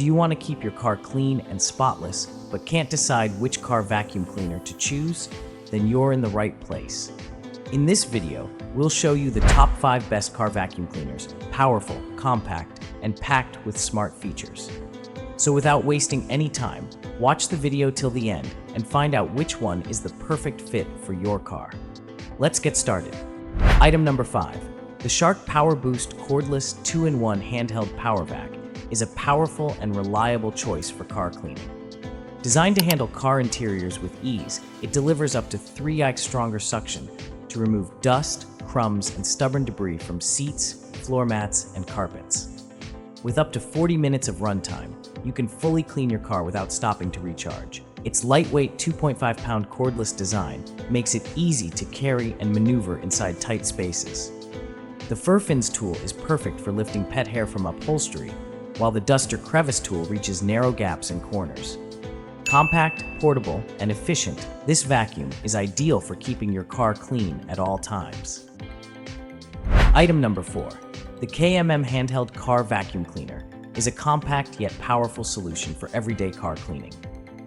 Do you want to keep your car clean and spotless, but can't decide which car vacuum cleaner to choose? Then you're in the right place. In this video, we'll show you the top 5 best car vacuum cleaners, powerful, compact, and packed with smart features. So without wasting any time, watch the video till the end and find out which one is the perfect fit for your car. Let's get started. Item number 5. The Shark PowerBoost Cordless 2-in-1 Handheld PowerVac is a powerful and reliable choice for car cleaning. Designed to handle car interiors with ease, it delivers up to 3x stronger suction to remove dust, crumbs, and stubborn debris from seats, floor mats, and carpets. With up to 40 minutes of runtime, you can fully clean your car without stopping to recharge. Its lightweight 2.5-pound cordless design makes it easy to carry and maneuver inside tight spaces. The Furfins tool is perfect for lifting pet hair from upholstery, while the Duster Crevice tool reaches narrow gaps and corners. Compact, portable, and efficient, this vacuum is ideal for keeping your car clean at all times. Item number 4. The KMM Handheld Car Vacuum Cleaner is a compact yet powerful solution for everyday car cleaning.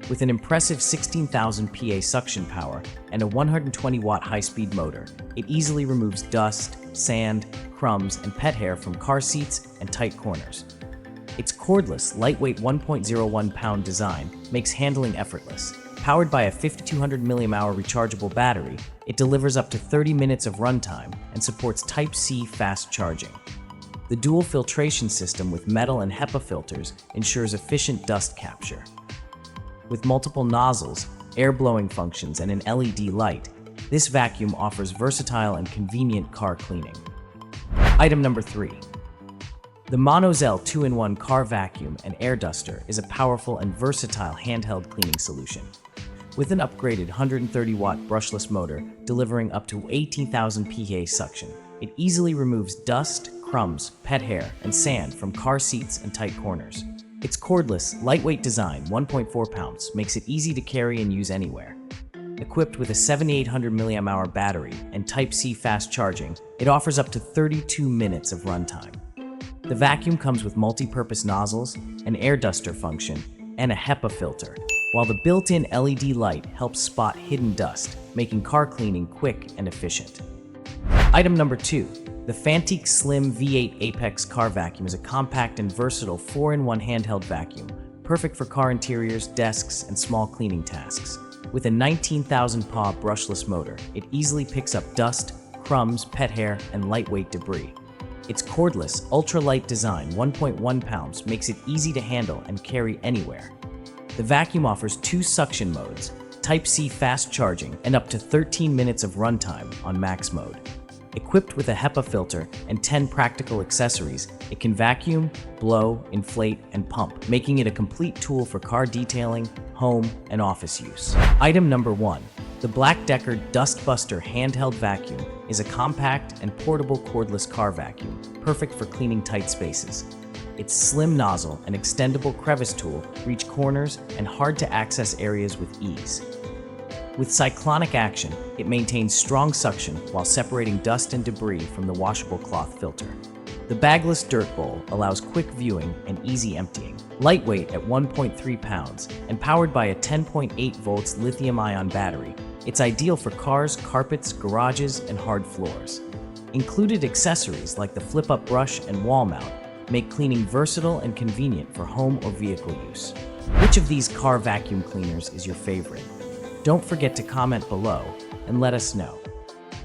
With an impressive 16,000 PA suction power and a 120-watt high-speed motor, it easily removes dust, sand, crumbs, and pet hair from car seats and tight corners. Its cordless, lightweight 1.01-pound design makes handling effortless. Powered by a 5200 mAh rechargeable battery, it delivers up to 30 minutes of runtime and supports Type-C fast charging. The dual filtration system with metal and HEPA filters ensures efficient dust capture. With multiple nozzles, air blowing functions, and an LED light, this vacuum offers versatile and convenient car cleaning. Item number 3. The Monozel 2-in-1 Car Vacuum and Air Duster is a powerful and versatile handheld cleaning solution. With an upgraded 130-watt brushless motor delivering up to 18,000 PA suction, it easily removes dust, crumbs, pet hair, and sand from car seats and tight corners. Its cordless, lightweight design, 1.4 pounds, makes it easy to carry and use anywhere. Equipped with a 7800 mAh battery and Type-C fast charging, it offers up to 32 minutes of runtime. The vacuum comes with multi-purpose nozzles, an air duster function, and a HEPA filter, while the built-in LED light helps spot hidden dust, making car cleaning quick and efficient. Item number 2. The Fantique Slim V8 Apex Car Vacuum is a compact and versatile 4-in-1 handheld vacuum, perfect for car interiors, desks, and small cleaning tasks. With a 19,000 PA brushless motor, it easily picks up dust, crumbs, pet hair, and lightweight debris. Its cordless, ultra-light design, 1.1 pounds, makes it easy to handle and carry anywhere. The vacuum offers 2 suction modes, Type-C fast charging, and up to 13 minutes of runtime on max mode. Equipped with a HEPA filter and 10 practical accessories, it can vacuum, blow, inflate, and pump, making it a complete tool for car detailing, home, and office use. Item number 1. The Black Decker Dustbuster Handheld Vacuum is a compact and portable cordless car vacuum, perfect for cleaning tight spaces. Its slim nozzle and extendable crevice tool reach corners and hard-to-access areas with ease. With cyclonic action, it maintains strong suction while separating dust and debris from the washable cloth filter. The bagless dirt bowl allows quick viewing and easy emptying. Lightweight at 1.3 pounds and powered by a 10.8 volts lithium-ion battery, it's ideal for cars, carpets, garages, and hard floors. Included accessories like the flip-up brush and wall mount make cleaning versatile and convenient for home or vehicle use. Which of these car vacuum cleaners is your favorite? Don't forget to comment below and let us know.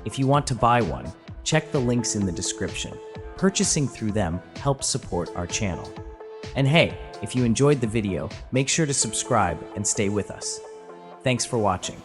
If you want to buy one, check the links in the description. Purchasing through them helps support our channel. And hey, if you enjoyed the video, make sure to subscribe and stay with us. Thanks for watching.